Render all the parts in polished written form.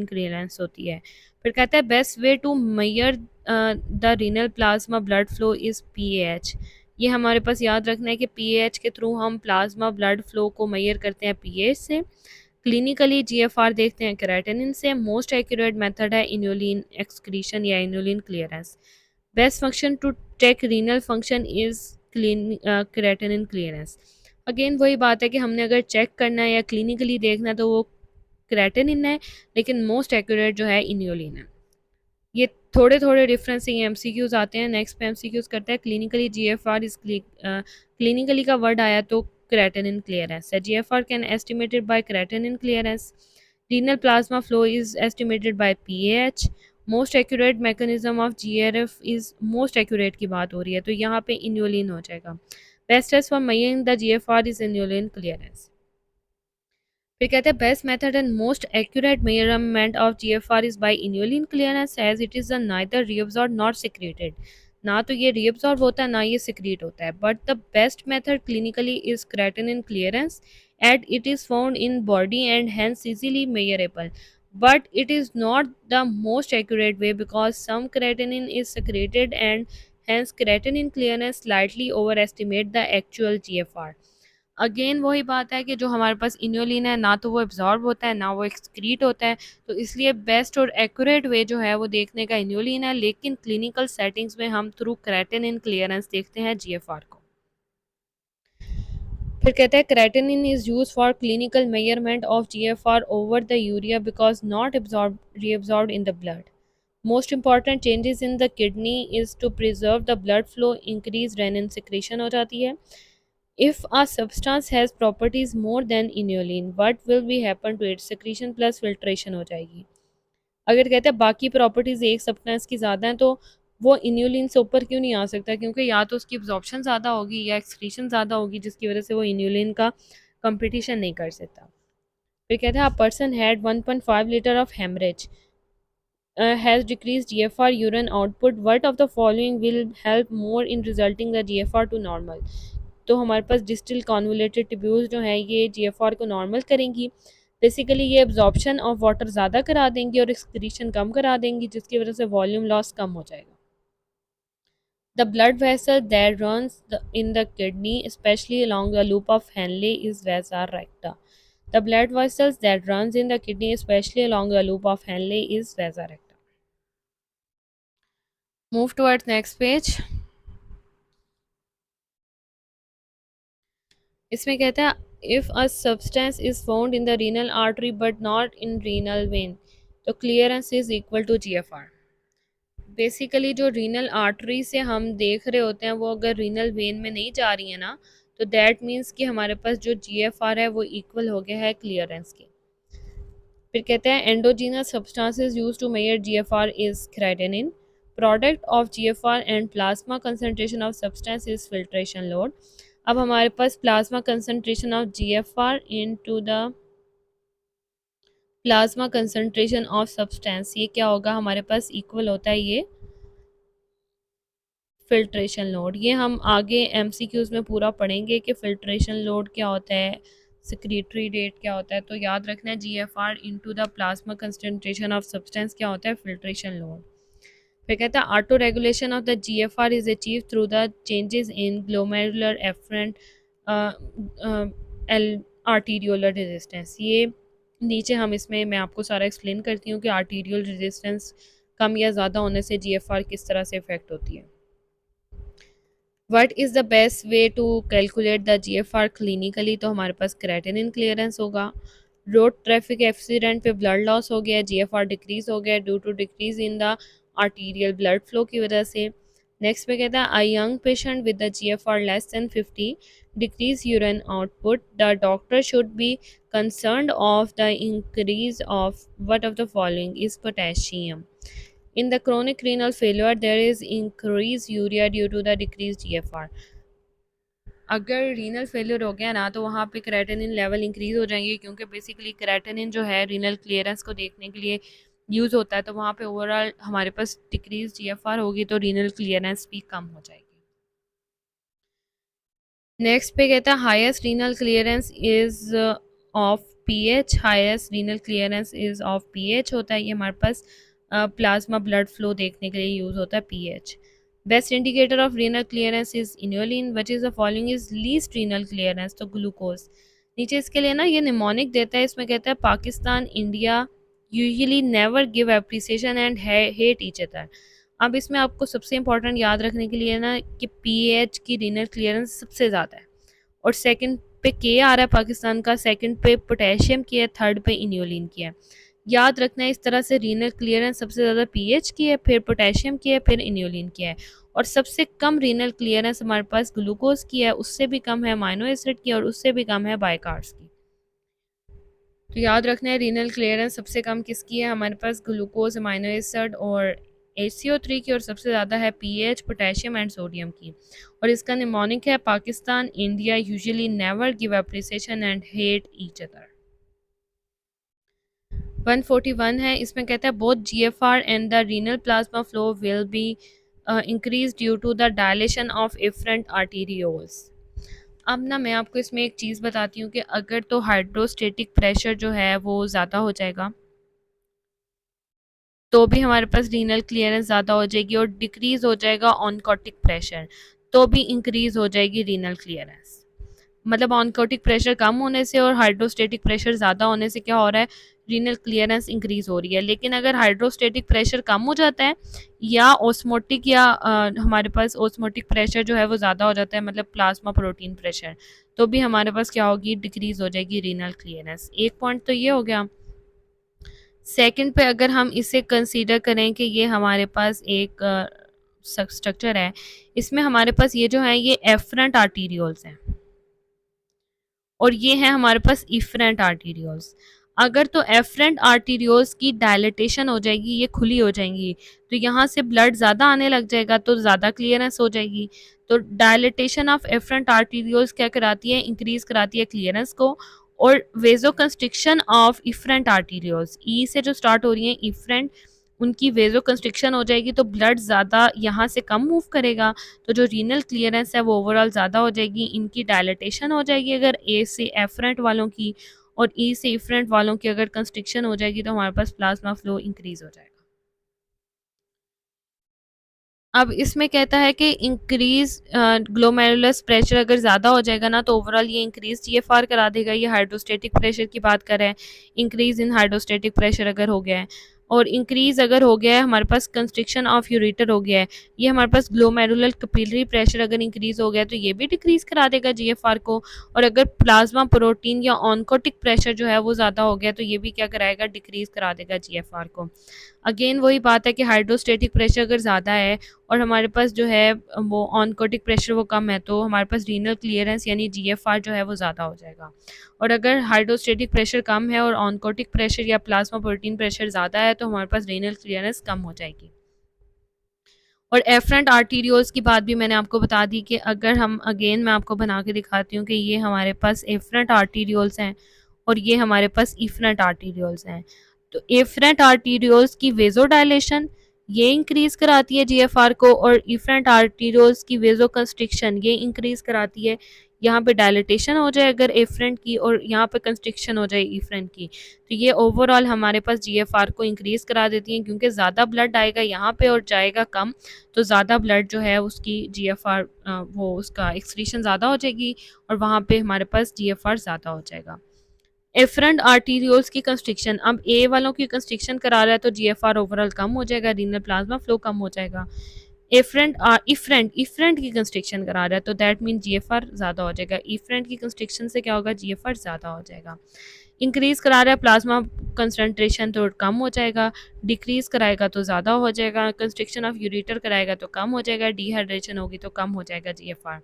Clearance होती है। फिर कहता है best way to measure the renal plasma flow फ्लो इज़ पीएच। ये हमारे पास याद रखना है कि पीएच के थ्रू हम प्लाज्मा ब्लड फ्लो को मेजर करते हैं पीएच से। क्लिनिकली जीएफआर देखते हैं क्रेटिनिन से। मोस्ट एक्यूरेट मेथड है इन्यूलिन एक्सक्रीशन या inulin clearance. Best function to check renal function is creatinine clearance. Again वही बात है कि हमने अगर चेक करना है या क्लिनिकली देखना है तो वो क्रेटिनिन है, लेकिन मोस्ट एक्यूरेट जो है इन्यूलिन है। ये थोड़े थोड़े डिफरेंस ये एमसीक्यूज आते हैं। नेक्स्ट पे एमसीक्यूज करते हैं क्लिनिकली जीएफआर इज क्लिनिकली का वर्ड आया तो क्रेटिनिन क्लियरेंस है। GFR can estimated by creatinine clearance. Renal plasma flow is estimated by pH. Most accurate mechanism of GRF is most accurate की बात हो रही है तो यहाँ पे इन्यूलिन हो जाएगा। Best test for measuring the GFR is inulin clearance. फिर कहते हैं best method and most accurate measurement of GFR is by inulin clearance as it is neither reabsorb not secreted. ना तो ये रीअब्सॉर्ब होता है ना ये सिक्रीट होता है। But the best method clinically is creatinine clearance at it is found in body and hence easily measurable. But it is not the most accurate way because some creatinine is secreted and hence creatinine clearance slightly overestimate the actual GFR. Again वही बात है कि जो हमारे पास इन्योलिन है ना तो वो एब्जॉर्ब होता है ना वो एक्सक्रीट होता है, तो इसलिए बेस्ट और एक्यूरेट वे जो है वो देखने का इन्योलिन है, लेकिन क्लिनिकल सेटिंग्स में हम थ्रू क्रेटिनिन क्लियरेंस देखते हैं जीएफआर को। फिर कहते हैं creatinine is use for clinical measurement of GFR over the urea because not absorb reabsorb in the blood. Most important changes in the kidney is to preserve the blood flow, increase renin secretion हो जाती है। If a substance has properties more than inulin, what will be happen to its secretion plus filtration हो जाएगी। अगर कहते हैं बाकी properties एक सब्सटेंस की ज़्यादा हैं तो वो इन्यूलिन से ऊपर क्यों नहीं आ सकता, क्योंकि या तो उसकी एब्जॉर्प्शन ज़्यादा होगी या एक्सक्रीशन ज़्यादा होगी जिसकी वजह से वो इन्यूलिन का कंपटीशन नहीं कर सकता। फिर कहते हैं a person had 1.5 litre of haemorrhage has decreased GFR urine output. What of the following will help more in resulting the GFR to normal? तो हमारे पास डिस्टिल कॉन्वुलेटेड ट्यूब्यूल्स जो हैं ये जीएफआर को नॉर्मल करेंगी। बेसिकली ये एब्जॉर्प्शन ऑफ वाटर ज़्यादा करा देंगी और एक्सक्रीशन कम करा देंगी जिसकी वजह से वॉल्यूम लॉस कम हो जाएगा। The blood vessel that runs in the kidney specially along the loop of Henle is vasa recta. The blood vessels that runs in the kidney especially along the loop of Henle is vasa recta. Move towards next page. इसमें कहता है if a substance is found in the renal artery but not in renal vein तो clearance is equal to GFR. Basically जो renal artery से हम देख रहे होते हैं वो अगर रीनल वेन में नहीं जा रही है ना तो दैट मीन्स कि हमारे पास जो जीएफआर है वो इक्वल हो गया है क्लियरेंस के। फिर कहते हैं endogenous substances use to measure GFR is creatinine. Product of GFR and plasma concentration of substance is filtration load. अब हमारे पास plasma concentration of GFR into the plasma concentration of substance ये क्या होगा हमारे पास इक्वल होता है ये फिल्ट्रेशन लोड। ये हम आगे एमसीक्यूज में पूरा पढ़ेंगे कि फिल्ट्रेशन लोड क्या होता है, सिक्रीटरी रेट क्या होता है। तो याद रखना है GFR into the plasma concentration of substance क्या होता है फिल्ट्रेशन लोड। फिर कहता है auto regulation of the GFR is achieve through the changes in glomerular efferent arteriolar resistance. ये नीचे हम इसमें मैं आपको सारा एक्सप्लेन करती हूँ कि आर्टीरियल रेजिस्टेंस कम या ज़्यादा होने से जीएफआर किस तरह से इफेक्ट होती है। What is the best way to calculate the GFR clinically तो हमारे पास क्रेटिनिन क्लियरेंस होगा। रोड ट्रैफिक एक्सीडेंट पे ब्लड लॉस हो गया, जीएफआर डिक्रीज हो गया due to decrease in the arterial blood flow की वजह से। नेक्स्ट में कहता है a young patient with the GFR less than 50 decrease urine output, the doctor should be concerned of the increase of what of the following is potassium. In the chronic renal failure, there is increased urea due to the decreased GFR. अगर renal failure हो गया ना तो वहाँ पे creatinine level increase हो जाएंगे क्योंकि बेसिकली क्रेटिनिन जो है रीनल क्लियरेंस को देखने के लिए यूज़ होता है, तो वहाँ पे ओवरऑल हमारे पास डिक्रीज जीएफआर होगी तो रीनल क्लियरेंस भी कम हो जाएगी। नेक्स्ट पे कहता है highest renal clearance is of pH, highest renal clearance is of pH होता है, ये हमारे पास प्लाज्मा ब्लड फ्लो देखने के लिए यूज होता है pH. Best indicator of renal clearance is inulin, which is the following is least renal clearance, तो ग्लूकोज। नीचे इसके लिए ना ये निमोनिक देता है, इसमें कहता है Pakistan India usually never give appreciation and hate each other. अब इसमें आपको सबसे इंपॉर्टेंट याद रखने के लिए ना कि पीएच की रीनल क्लियरेंस सबसे ज़्यादा है, और सेकंड पे के आ रहा है पाकिस्तान का, सेकंड पे पोटेशियम की है, थर्ड पे इन्योलिन की है। याद रखना है इस तरह से, रीनल क्लियरेंस सबसे ज़्यादा पीएच की है, फिर पोटेशियम की है, फिर इन्योलिन की है, और सबसे कम रीनल क्लियरेंस हमारे पास ग्लूकोज की है, उससे भी कम है अमाइनो एसिड की, और उससे भी कम है बाइकार्ब्स की। तो याद रखना है रीनल क्लियरेंस सबसे कम किसकी है, हमारे पास ग्लूकोज, अमाइनो एसिड और HCO3 की, और सबसे ज़्यादा है पीएच, पोटेशियम एंड सोडियम की। और इसका निमोनिक है Pakistan India usually never give appreciation and hate each other. 141 है, इसमें कहता है both GFR and the renal plasma flow will be increase due to the dilation of afferent arterioles. अब ना मैं आपको इसमें एक चीज़ बताती हूँ कि अगर तो हाइड्रोस्टेटिक प्रेशर जो है वो ज़्यादा हो जाएगा तो भी हमारे पास रीनल क्लियरेंस ज़्यादा हो जाएगी, और डिक्रीज़ हो जाएगा ऑनकोटिक प्रेशर तो भी इंक्रीज़ हो जाएगी रीनल क्लियरेंस। मतलब ऑनकोटिक प्रेशर कम होने से और हाइड्रोस्टेटिक प्रेशर ज़्यादा होने से क्या हो रहा है, रीनल क्लियरेंस इंक्रीज़ हो रही है। लेकिन अगर हाइड्रोस्टेटिक प्रेशर कम हो जाता है या ऑस्मोटिक या हमारे पास ऑस्मोटिक प्रेशर जो है वो ज़्यादा हो जाता है, मतलब प्लाज्मा प्रोटीन प्रेशर, तो भी हमारे पास क्या होगी, डिक्रीज़ हो जाएगी रीनल क्लियरेंस। एक पॉइंट तो ये हो गया। सेकंड पे अगर हम इसे कंसीडर करें कि ये हमारे पास एक स्ट्रक्चर है, इसमें हमारे पास ये जो है ये एफरेंट आर्टीरियोल्स हैं और ये है हमारे पास इफरेंट आर्टीरियोल्स। अगर तो एफरेंट आर्टीरियोल्स की डायलिटेशन हो जाएगी, ये खुली हो जाएंगी, तो यहाँ से ब्लड ज़्यादा आने लग जाएगा, तो ज़्यादा क्लियरेंस हो जाएगी। तो डायलिटेशन ऑफ एफरेंट आर्टीरियोल्स क्या कराती है, इंक्रीज कराती है क्लियरेंस को। और वेजो कंस्ट्रिक्शन ऑफ इफरेंट आर्टीरियोल्स, ई से जो स्टार्ट हो रही हैं इफरेंट, उनकी वेजो कंस्ट्रिक्शन हो जाएगी तो ब्लड ज़्यादा यहाँ से कम मूव करेगा, तो जो रीनल क्लियरेंस है वो ओवरऑल ज़्यादा हो जाएगी। इनकी डायलिटेशन हो जाएगी अगर ए से एफरेंट वालों की, और ई से इफरेंट वालों की अगर कंस्ट्रिक्शन हो जाएगी तो हमारे पास प्लाज्मा फ्लो इंक्रीज हो जाएगा। अब इसमें कहता है कि इंक्रीज ग्लोमेरुलस प्रेशर अगर ज़्यादा हो जाएगा ना तो ओवरऑल ये इंक्रीज GFR करा देगा। ये हाइड्रोस्टेटिक प्रेशर की बात कर रहे हैं, इंक्रीज इन हाइड्रोस्टेटिक प्रेशर अगर हो गया है, और इंक्रीज अगर हो गया है हमारे पास कंस्ट्रिक्शन ऑफ यूरेटर हो गया है, ये हमारे पास ग्लोमेरुलर कैपिलरी प्रेशर अगर इंक्रीज हो गया है तो ये भी डिक्रीज करा देगा GFR को। और अगर प्लाज्मा प्रोटीन या ऑनकोटिक प्रेशर जो है वो ज़्यादा हो गया तो ये भी क्या कराएगा, डिक्रीज करा देगा GFR को। अगेन वही बात है कि हाइड्रोस्टेटिक प्रेशर अगर ज़्यादा है और हमारे पास जो है वो ऑनकोटिक प्रेशर वो कम है, तो हमारे पास रीनल क्लियरेंस यानी GFR जो है वो ज़्यादा हो जाएगा। और अगर हाइड्रोस्टेटिक प्रेशर कम है और ऑनकोटिक प्रेशर या प्लाज्मा प्रोटीन प्रेशर ज़्यादा है तो हमारे पास रीनल क्लियरेंस कम हो जाएगी। और एफरेंट आर्टीरियोल्स की बात भी मैंने आपको बता दी कि अगर हम अगेन मैं आपको बना के दिखाती हूँ कि ये हमारे पास एफरेंट आर्टीरियोल्स हैं और ये हमारे पास इफरेंट आर्टीरियोल्स हैं। तो एफरेंट आर्टीरियोल्स की वेजोडाइलेशन ये इंक्रीज कराती है GFR को, और इफरेंट आर्टीरियोल्स की वेजो कंस्ट्रिक्शन ये इंक्रीज कराती है। यहाँ पे डायलिटेशन हो जाए अगर एफरेंट की और यहाँ पे कंस्ट्रिक्शन हो जाए इफरेंट की, तो ये ओवरऑल हमारे पास GFR को इंक्रीज करा देती हैं, क्योंकि ज़्यादा ब्लड आएगा यहाँ पे और जाएगा कम, तो ज़्यादा ब्लड जो है उसकी GFR वो उसका एक्सक्रीशन ज़्यादा हो जाएगी और वहाँ पे हमारे पास GFR ज़्यादा हो जाएगा। एफरेंट आर्टीरियोल्स की कंस्ट्रिक्शन, अब ए वालों की कंस्ट्रिक्शन करा रहा है तो GFR ओवरऑल कम हो जाएगा, रीनल प्लाज्मा फ्लो कम हो जाएगा। एफरेंट इफरेंट इफरेंट की कंस्ट्रिक्शन करा रहा है तो दैट मीन GFR ज़्यादा हो जाएगा। इफरेंट की कंस्ट्रिक्शन से क्या होगा, GFR ज़्यादा हो जाएगा। इंक्रीज करा रहा है प्लाज्मा कंसनट्रेशन तो कम हो जाएगा, डिक्रीज कराएगा तो ज़्यादा हो जाएगा, कंस्ट्रिक्शन ऑफ यूरेटर कराएगा तो कम हो जाएगा, डिहाइड्रेशन होगी तो कम हो जाएगा GFR।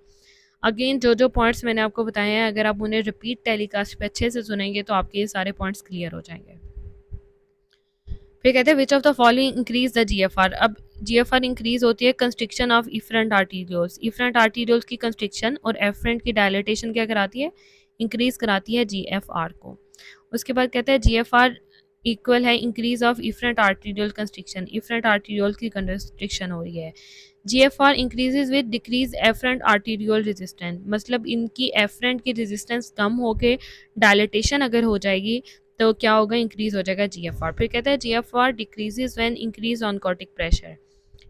अगेन जो पॉइंट्स मैंने आपको बताए हैं अगर आप उन्हें रिपीट टेलीकास्ट पे अच्छे से सुनेंगे तो आपके ये सारे पॉइंट्स क्लियर हो जाएंगे। फिर कहते हैं विच of the following increase the GFR। अब GFR इंक्रीज होती है constriction of efferent arterioles, efferent arterioles की कंस्ट्रिक्शन और एफरेंट की डायलिटेशन क्या कराती है, इंक्रीज कराती है GFR को। उसके बाद कहते हैं GFR इक्वल है increase of efferent arterial constriction, efferent arterial की कंस्ट्रिक्शन हो रही है। GFR increases with decrease afferent arterial resistance, मतलब इनकी एफरेंट की रेजिस्टेंस कम होके डायलिटेशन अगर हो जाएगी तो क्या होगा, इंक्रीज हो जाएगा GFR। फिर कहता है GFR decreases when increase oncotic pressure,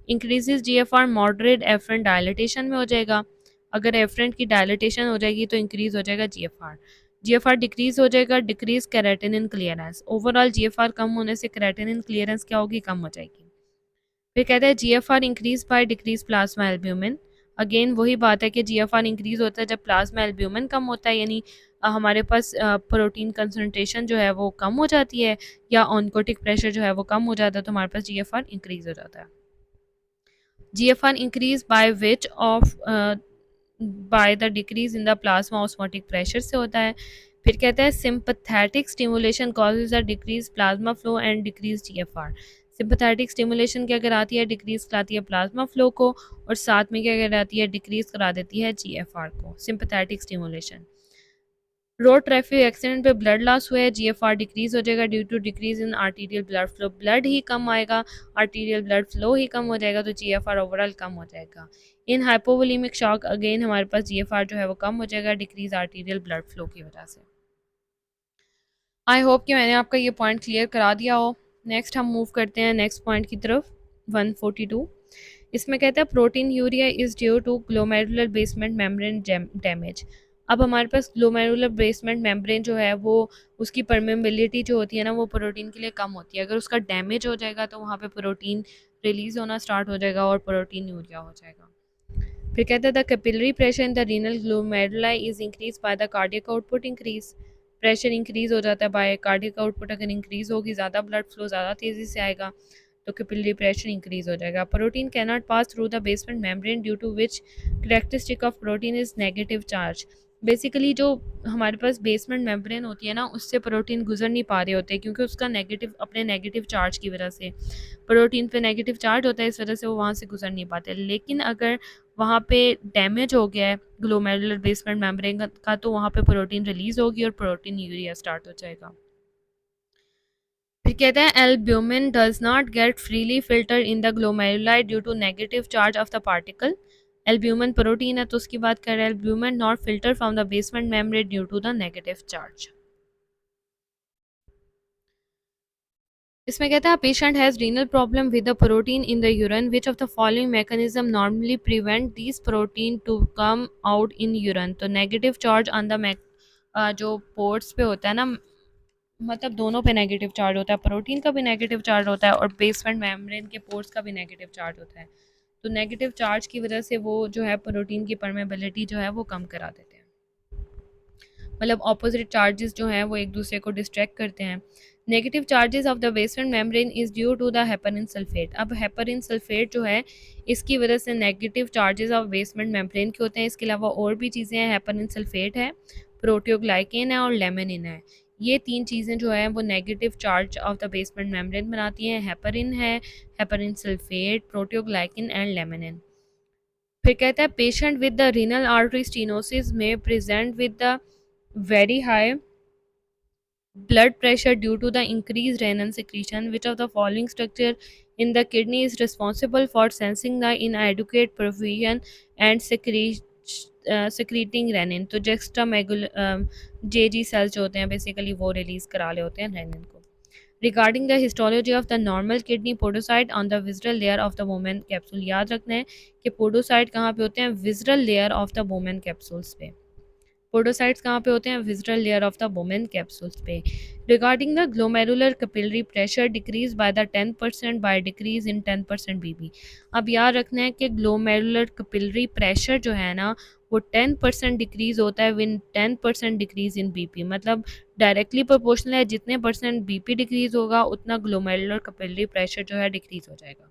increases GFR moderate afferent dilatation में हो जाएगा, अगर एफरेंट की डायलिटेशन हो जाएगी तो इंक्रीज हो जाएगा GFR। GFR डिक्रीज हो जाएगा, डिक्रीज केराटिनिन क्लियरेंस, ओवरऑल GFR कम होने से केराटिनिन क्लियरेंस क्या होगी, कम हो जाएगी। फिर कहते हैं GFR increase by decrease plasma albumin, again वही बात है कि GFR इंक्रीज होता है जब प्लाज्मा एल्ब्यूमिन कम होता है, यानी हमारे पास प्रोटीन कंसनट्रेशन जो है वो कम हो जाती है, या ऑनकोटिक प्रेशर जो है वो कम हो जाता है, तो हमारे पास GFR इंक्रीज हो जाता है। GFR increase by which of by the decrease in the plasma osmotic pressure से होता है। फिर कहता है sympathetic stimulation causes a decreased plasma flow and decreased GFR। Sympathetic stimulation क्या कराती है, डिक्रीज कराती है प्लाज्मा फ्लो को, और साथ में क्या कराती है, डिक्रीज करा देती है GFR को। Sympathetic stimulation, road traffic accident पे ब्लड लॉस हुआ है, GFR डिक्रीज हो जाएगा due to decrease in arterial blood flow, blood ही कम आएगा, आर्टीरियल ब्लड फ्लो ही कम हो जाएगा, तो GFR ओवरऑल कम हो जाएगा। इन हाइपोवोलेमिक शॉक अगेन हमारे पास GFR जो है वो कम हो जाएगा डिक्रीज आर्टीरियल ब्लड फ्लो की वजह से। आई होप कि मैंने आपका ये पॉइंट क्लियर करा दिया हो। नेक्स्ट हम मूव करते हैं नेक्स्ट पॉइंट की तरफ, 142। इसमें कहता है proteinuria is due to glomerular basement membrane damage. अब हमारे पास ग्लोमेरुलर बेसमेंट मेम्ब्रेन जो है वो, उसकी परमेबिलिटी जो होती है ना वो प्रोटीन के लिए कम होती है, अगर उसका डैमेज हो जाएगा तो वहाँ पे प्रोटीन रिलीज होना स्टार्ट हो जाएगा और प्रोटीन यूरिया हो जाएगा। फिर कहता है the capillary pressure in the renal glomeruli is increase by the cardiac output increase, pressure increase हो जाता है बाय कार्डियक आउटपुट, अगर इंक्रीज होगी ज़्यादा ब्लड फ्लो ज़्यादा तेज़ी से आएगा तो कैपिलरी प्रेशर इंक्रीज हो जाएगा। Protein can not pass through the basement membrane due to which characteristic of protein is negative charge. Basically जो हमारे पास बेसमेंट मेम्ब्रेन होती है ना, उससे प्रोटीन गुजर नहीं पा रहे होते क्योंकि उसका नेगेटिव, अपने नेगेटिव चार्ज की वजह से, प्रोटीन पे नेगेटिव चार्ज होता है, इस वजह से वो वहाँ से गुजर नहीं पाते। लेकिन अगर वहाँ पे डैमेज हो गया है ग्लोमेरुलर बेसमेंट मेम्ब्रेन का तो वहाँ पे प्रोटीन रिलीज होगी और प्रोटीन यूरिया स्टार्ट हो जाएगा। फिर कहते हैं albumin does not get freely filter in the glomeruli due to negative charge of the particle. Albumin protein है तो उसकी बात कर रहे हैं, albumin not filter from the basement membrane due to the negative charge. इसमें कहता है patient has renal problem with the protein in the urine, which of the following mechanism normally prevent this protein to come out in urine. तो negative charge on the जो ports पे होता है ना, मतलब दोनों पे नेगेटिव चार्ज होता है, प्रोटीन का भी नेगेटिव चार्ज होता है और बेसमेंट मेम्ब्रेन के पोर्ट्स का भी नेगेटिव चार्ज होता है, तो नेगेटिव चार्ज की वजह से वो जो है प्रोटीन की परमेबिलिटी जो है वो कम करा देते हैं, मतलब ऑपोजिट चार्जेस जो हैं वो एक दूसरे को डिस्ट्रैक्ट करते हैं। Negative charges of the basement membrane is due to the heparin sulphate. अब हेपरिन सल्फेट जो है इसकी वजह से negative charges of basement membrane के होते हैं। इसके अलावा और भी चीज़ें हैं, हेपरिन सल्फेट है, प्रोटियोग्लाइकेन है और लेमिनिन है। ये तीन चीज़ें जो है वो negative charge of the basement membrane बनाती हैं, हेपरिन है, heparin sulphate, proteoglycan and laminin. फिर कहता है patient with the renal artery stenosis में present with the very high blood pressure due to the increased renin secretion. Which of the following structure in the kidney is responsible for sensing the inadequate provision and secreting renin? तो जेक्स्ट्रा JG sales जो होते हैं basically वो release करा रहे होते हैं rennin को। Regarding the histology of the normal kidney podocyte on the visceral layer of the Bowman capsule, याद रखना है कि पोडोसाइट कहाँ पे होते हैं, visceral layer of the Bowman capsules पे। पोडोसाइट्स कहाँ पे होते हैं, visceral layer of the Bowman capsules पे। Regarding the glomerular capillary pressure decrease by the 10% by decrease in 10% BP. अब याद रखना है कि ग्लोमेरुलर कैपिलरी प्रेशर जो है ना वो 10% डिक्रीज होता है विन 10% डिक्रीज इन बीपी, मतलब डायरेक्टली प्रोपोर्शनल है, जितने परसेंट बीपी डिक्रीज होगा उतना ग्लोमेरुलर कैपिलरी प्रेशर जो है डिक्रीज हो जाएगा।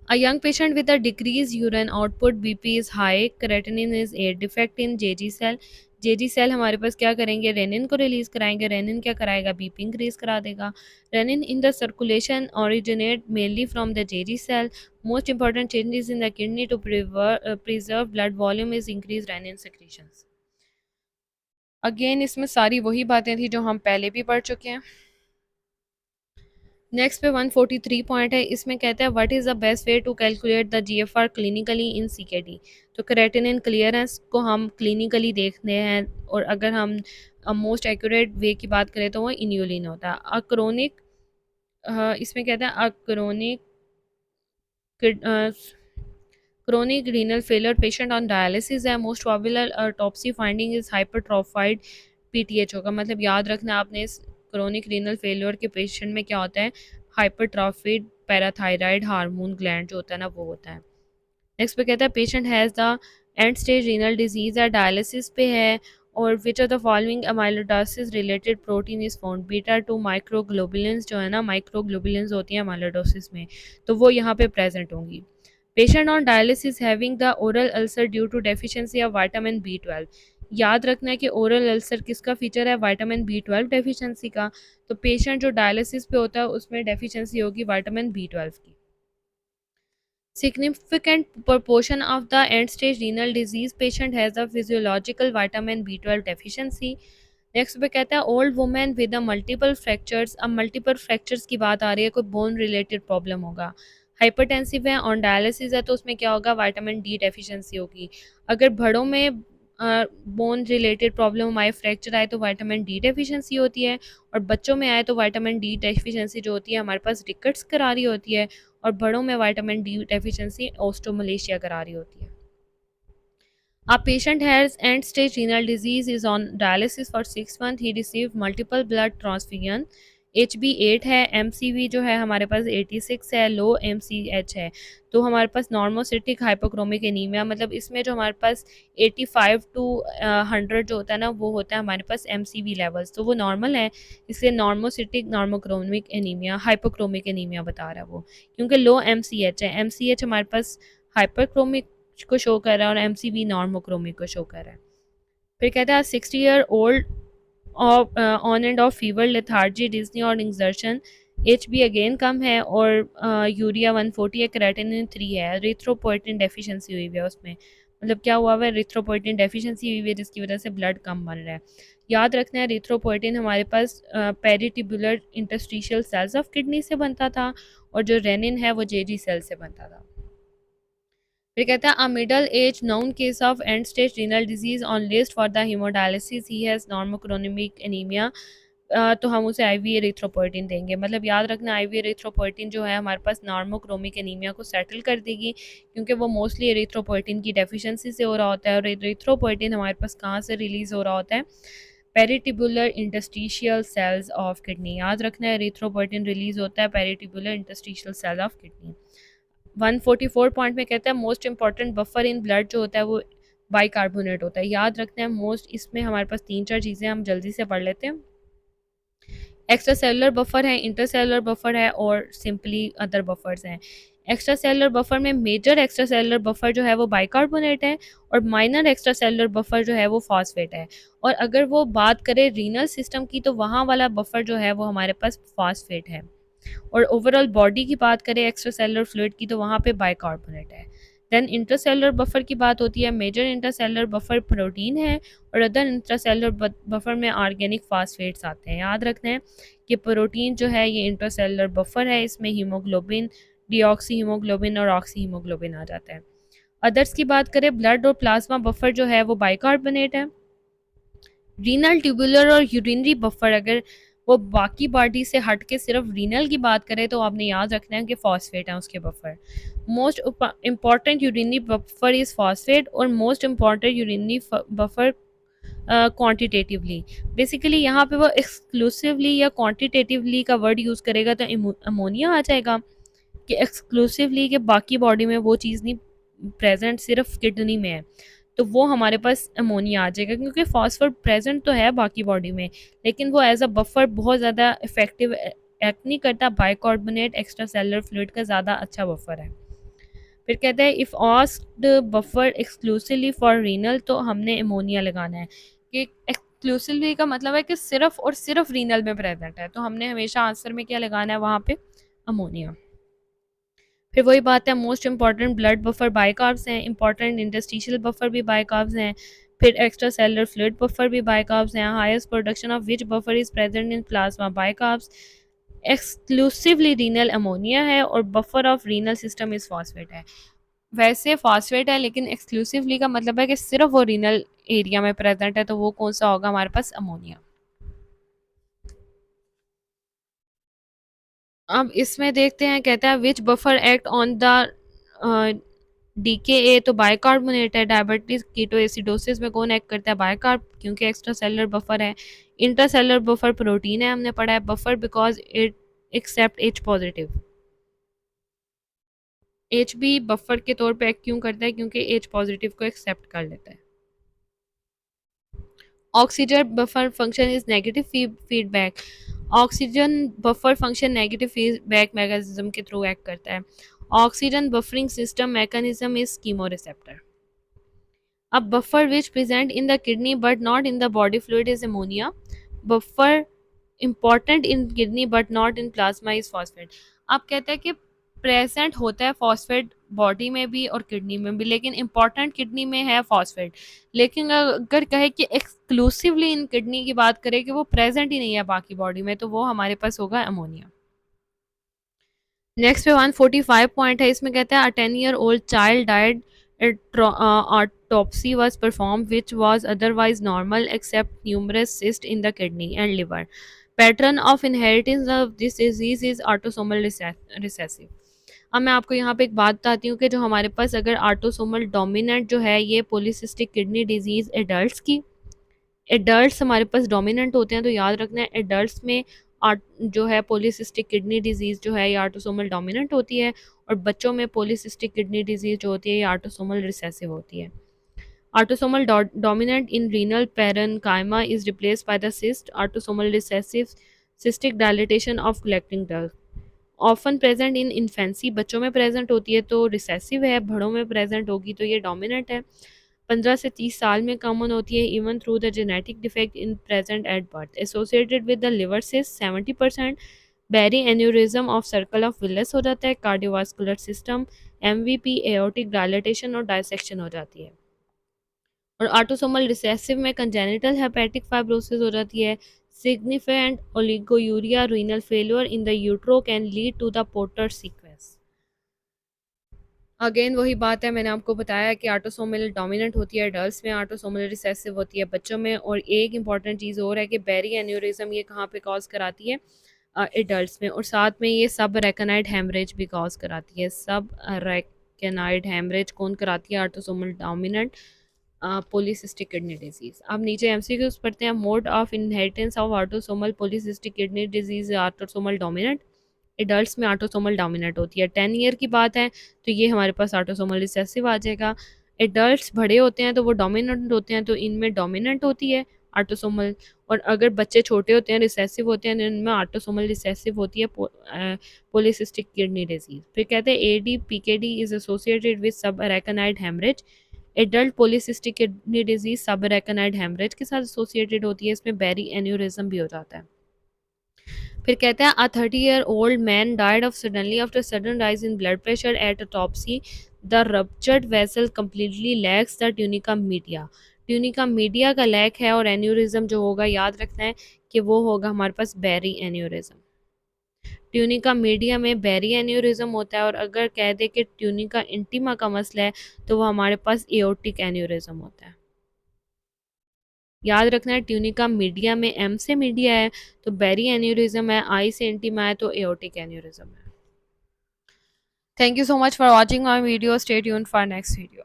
A young patient with a decreased urine output BP is high, creatinine is 8, defect in JG cell। JG cell हमारे पास क्या करेंगे, रेनिन को रिलीज कराएंगे, रेनिन क्या कराएगा, बीपी इंक्रीज करा देगा। Renin in the circulation originate mainly from the JG cell. Most important changes in the kidney to preserve blood volume is increased renin secretions। Again इसमें सारी वही बातें थी जो हम पहले भी पढ़ चुके हैं। नेक्स्ट पे 143 पॉइंट है, इसमें कहता है what is the best way to calculate the GFR clinically in CKD. तो क्रेटिनिन क्लियरेंस को हम क्लिनिकली देखते हैं, और अगर हम मोस्ट एक्यूरेट वे की बात करें तो वो इन्यूलिन होता है। अक्रोनिक इसमें कहता है अक्रोनिक chronic renal failure patient on dialysis है, most probable autopsy finding is hypertrophied PTH होगा। मतलब याद रखना आपने, इस क्रोनिक रीनल फेलियर के पेशेंट में क्या होता है, हाइपरट्रॉफिड पैराथायराइड हार्मोन ग्लैंड जो होता है ना वो होता है। नेक्स्ट पे कहता है patient has the end stage renal disease है, डायलिसिस पे है, और which are the following amyloidosis related protein is found. Beta two microglobulins जो है ना, माइक्रोग्लोबुलिन्स होती हैं अमाइलोडोसिस में, तो वो यहाँ पे प्रेजेंट होंगी। Patient on dialysis having the oral ulcer due to deficiency of vitamin B12। याद रखना है कि ओरल अल्सर किसका फीचर है, विटामिन B12 डेफिशिएंसी का। तो पेशेंट जो डायलिसिस पे होता है उसमें डेफिशिएंसी होगी विटामिन B12 की। Significant proportion of the end-stage renal disease patient has a physiological vitamin B12 deficiency. Next पे कहता है old women with a multiple fractures. अब मल्टीपल फ्रैक्चर्स की बात आ रही है, कोई बोन रिलेटेड प्रॉब्लम होगा। हाइपरटेंसिव है, ऑन डायलिसिस है, तो उसमें क्या होगा, विटामिन डी डेफिशिएंसी होगी। अगर बड़ों में बोन रिलेटेड प्रॉब्लम आए, फ्रैक्चर आए, तो विटामिन डी डेफिशिएंसी होती है, और बच्चों में आए तो विटामिन डी डेफिशिएंसी जो होती है हमारे पास रिकेट्स करा रही होती है, और बड़ों में विटामिन डी डेफिशिएंसी ऑस्टोमलेशिया करा रही होती है। A patient has end-stage renal disease is on dialysis for 6 months. He received multiple blood transfusion. HB8 है, MCV जो है हमारे पास 86 है, लो MCH है। तो हमारे पास नॉर्मोसिटिक हाइपोक्रोमिक एनीमिया, मतलब इसमें जो हमारे पास 85 टू 100 जो होता है ना वो होता है हमारे पास MCV लेवल्स, तो वो नॉर्मल है, इसलिए normocytic normochromic anaemia hypochromic anaemia बता रहा है वो, क्योंकि लो MCH है। MCH हमारे पास हाइपरक्रोमिक को शो कर रहा है और MCV नॉर्मोक्रोमिक को शो कर रहा है। फिर कहता है 60 year old on end of fever, lethargy, Disney और इंजर्शन। HB अगेन कम है, और यूरिया 140 है, क्रेटिनिन 3 है, रिथ्रोपोइटिन डेफिशिएंसी हुई है उसमें। मतलब क्या हुआ हुआ है, रिथ्रोपोइटिन डेफिशिएंसी हुई है जिसकी वजह से ब्लड कम बन रहा है। याद रखना है रिथ्रोपोइटिन हमारे पास पेरिटिबुलर इंटरस्टिशियल सेल्स ऑफ किडनी से बनता था, और जो रेनिन है वो जेजी सेल से बनता था। फिर कहता है a middle age known case of end stage renal disease on list for the haemodialysis, he has normochromic anaemia. तो हम उसे IV एरिथ्रोपोइटिन देंगे। मतलब याद रखना IV एरिथ्रोपोइटिन जो है हमारे पास नॉर्मोक्रोमिक एनीमिया को सेटल कर देगी, क्योंकि वो मोस्टली एरिथ्रोपोइटिन की डेफिशिएंसी से हो रहा होता है, और एरिथ्रोपोइटिन हमारे पास कहाँ से रिलीज हो रहा होता है, peritubular interstitial cells of kidney. याद रखना है एरिथ्रोपोइटिन रिलीज होता है peritubular interstitial cell of kidney. 144 point में कहता है most important buffer in blood जो होता है वो बाइकार्बोनेट होता है। याद रखना है मोस्ट, इसमें हमारे पास 3-4 चीज़ें हम जल्दी से पढ़ लेते हैं। एक्स्ट्रा सेलुलर बफर है, इंटरसेलुलर बफर है, और सिंपली अदर बफर्स हैं। एक्स्ट्रा सेलुलर बफर में मेजर एक्स्ट्रा सेलुलर बफर जो है वो बाइकार्बोनेट है, और माइनर एक्स्ट्रा सेलुलर बफर जो है वो फॉस्फेट है। और अगर वो बात करें रीनल सिस्टम की, तो वहाँ वाला बफर जो है वो हमारे पास फॉस्फेट है। और ओवरऑल बॉडी की बात करें एक्स्ट्रा सेलुलर फ्लूइड की, तो वहाँ पे बाइकार्बोनेट है। देन इंटरसेलुलर बफर की बात होती है, मेजर इंटरसेलुलर बफर प्रोटीन है, और अदर इंटरसेलुलर बफर में ऑर्गेनिक फास्फेट्स आते हैं। याद रखना है कि प्रोटीन जो है ये इंटरसेलुलर बफर है, इसमें हीमोग्लोबिन, डीऑक्सी हीमोग्लोबिन और ऑक्सी हीमोग्लोबिन आ जाता है। अदर्स की बात करें, ब्लड और प्लाज्मा बफर जो है वो बाइकार्बोनेट है। रीनल, ट्यूबुलर और यूरिनरी बफर अगर वो बाकी बॉडी से हट के सिर्फ रीनल की बात करें तो आपने याद रखना है कि फॉस्फेट है उसके buffer. Most important urinary buffer is phosphate, और most important urinary buffer quantitatively. Basically यहाँ पे वो एक्सक्लूसिवली या क्वांटिटेटिवली का वर्ड यूज़ करेगा तो अमोनिया आ जाएगा, कि एक्सक्लूसिवली कि बाकी बॉडी में वो चीज़ नहीं प्रेजेंट, सिर्फ किडनी में है, तो वो हमारे पास अमोनिया आ जाएगा, क्योंकि फॉस्फोर प्रेजेंट तो है बाकी बॉडी में, लेकिन वो एज अ बफर बहुत ज़्यादा इफेक्टिव एक्ट नहीं करता। बाइकार्बोनेट एक्स्ट्रा सेलुलर फ्लूइड का ज़्यादा अच्छा बफर है। फिर कहते हैं if asked buffer exclusively for renal, तो हमने अमोनिया लगाना है, कि एक्सक्लूसिवली का मतलब है कि सिर्फ और सिर्फ रीनल में प्रेजेंट है, तो हमने हमेशा आंसर में क्या लगाना है, वहाँ पे अमोनिया। फिर वही बात है, मोस्ट इंपॉर्टेंट ब्लड बफर बाइकार्ब्स हैं, इंपॉर्टेंट इंटरस्टिशियल बफर भी बाइकार्ब्स हैं, फिर एक्स्ट्रा सेलुलर फ्लूइड बफर भी बाइकार्ब्स हैं। Highest production of which buffer is present in plasma bicarbs. Exclusively renal ammonia है और buffer of renal system is phosphate है। वैसे फॉस्फेट है लेकिन एक्सक्लूसिवली का मतलब है कि सिर्फ वो रीनल एरिया में प्रेजेंट है, तो वो कौन सा होगा हमारे पास? अमोनिया। अब इसमें देखते हैं, कहता है which buffer act on the DKA, तो बाइकार्बोनेट है। डायबिटीज कीटोएसिडोसिस में कौन एक्ट करता है? बाइकार्ब, क्योंकि एक्स्ट्रा सेलुलर बफर है। इंट्रासेलुलर बफर प्रोटीन है, हमने पढ़ा है। Buffer because it accept H positive. H भी बफर के तौर पे एक्ट क्यों करता है? क्योंकि एच पॉजिटिव को एक्सेप्ट कर लेता है। Oxygen buffer function is negative feedback. Oxygen buffer function negative feedback mechanism के थ्रू एक्ट करता है। Oxygen buffering system mechanism is chemoreceptor. अब buffer which present in the kidney but not in the body fluid is ammonia. Buffer important in kidney but not in plasma is phosphate. आप कहते हैं कि present होता है phosphate body में भी और किडनी में भी, लेकिन इंपॉर्टेंट किडनी में है फॉस्फेट। लेकिन अगर कहे कि एक्सक्लूसिवली इन किडनी की बात करें कि वो प्रेजेंट ही नहीं है बाकी बॉडी में, तो वो हमारे पास होगा अमोनिया। नेक्स्ट पे 145 पॉइंट है, इसमें कहता है अ 10 year old child died, autopsy was performed which was otherwise normal except numerous cysts in the kidney and liver. Pattern of inheritance of this disease is autosomal recessive. अब मैं आपको यहाँ पे एक बात बताती हूँ कि जो हमारे पास अगर ऑटोसोमल डोमिनेंट जो है ये पॉलीसिस्टिक किडनी डिजीज एडल्ट्स की, एडल्ट्स हमारे पास डोमिनेंट होते हैं, तो याद रखना है एडल्ट्स में जो है पॉलीसिस्टिक किडनी डिजीज़ जो है ये ऑटोसोमल डोमिनेंट होती है, और बच्चों में पॉलीसिस्टिक किडनी डिजीज़ जो होती है ये ऑटोसोमल रिसेसिव होती है। Autosomal dominant in renal parenchyma is replaced by the cyst. Autosomal recessive cystic dilatation of collecting duct often present in infancy, बच्चों में प्रेजेंट होती है तो रिसेसिव है, बड़ों में प्रेजेंट होगी तो ये डोमिनेंट है। 15 से 30 साल में कॉमन होती है even through the genetic defect in present at birth. Associated with the liver cyst 70%। Berry aneurysm of circle of Willis हो जाता है। Cardiovascular system MVP aortic dilatation और डायसेक्शन हो जाती है। और ऑटोसोमल रिसेसिव में कंजेनिटल हेपेटिक फाइब्रोसिस हो जाती है। Significant oliguria renal failure in the utero can lead to the Potter sequence. Again वही बात है, मैंने आपको बताया कि ऑटोसोमल डोमिनेंट होती है एडल्ट्स में, ऑटोसोमल रिसेसिव होती है बच्चों में। और एक इंपॉर्टेंट चीज़ और है कि बेरी एन्यूरिज्म ये कहाँ पे कॉज कराती है? एडल्ट्स में। और साथ में ये सब रेकनाइड हेमरेज भी कॉज कराती है। सब रेकनाइड हेमरेज कौन कराती है? Autosomal dominant polycystic kidney disease. अब नीचे एमसीक्यूज पढ़ते हैं। Mode of inheritance of autosomal polycystic kidney disease autosomal dominant. Adults में ऑटोसोमल डोमिनेंट होती है। 10 ईयर की बात है तो ये हमारे पास ऑटोसोमल रिसेसिव आ जाएगा। एडल्ट्स बड़े होते हैं तो वो डोमिनेंट होते हैं, तो इनमें डोमिनेंट होती है ऑटोसोमल। और अगर बच्चे छोटे होते हैं रिसेसिव होते हैं तो इनमें ऑटोसोमल रिसेसिव होती है पॉलीसिस्टिक किडनी डिजीज। फिर कहते हैं AD PKD is associated with sub arachnoid haemorrhage. Adult polycystic kidney disease sub arachnoid haemorrhage के साथ एसोसिएटेड होती है, इसमें बेरी एन्यूरिज्म भी हो जाता है। फिर कहते हैं अ 30 year old man died of suddenly after sudden rise in blood pressure at autopsy. The ruptured vessel completely lakhs the tunica media. Tunica media का लैक है और एन्यूरिज्म जो होगा याद रखना है कि वो होगा हमारे पास बेरी एन्यूरिज्म। ट्यूनिका मीडिया में बेरी एन्यूरिज्म होता है, और अगर कह दे कि ट्यूनिका इंटीमा का मसला है तो वो हमारे पास एओर्टिक एन्यूरिज्म होता है। याद रखना है ट्यूनिका मीडिया में एम से मीडिया है तो बेरी एन्यूरिज्म है, आई से इंटीमा है तो एओर्टिक एन्यूरिज्म है। Thank you so much for watching my video. Stay tuned for next video.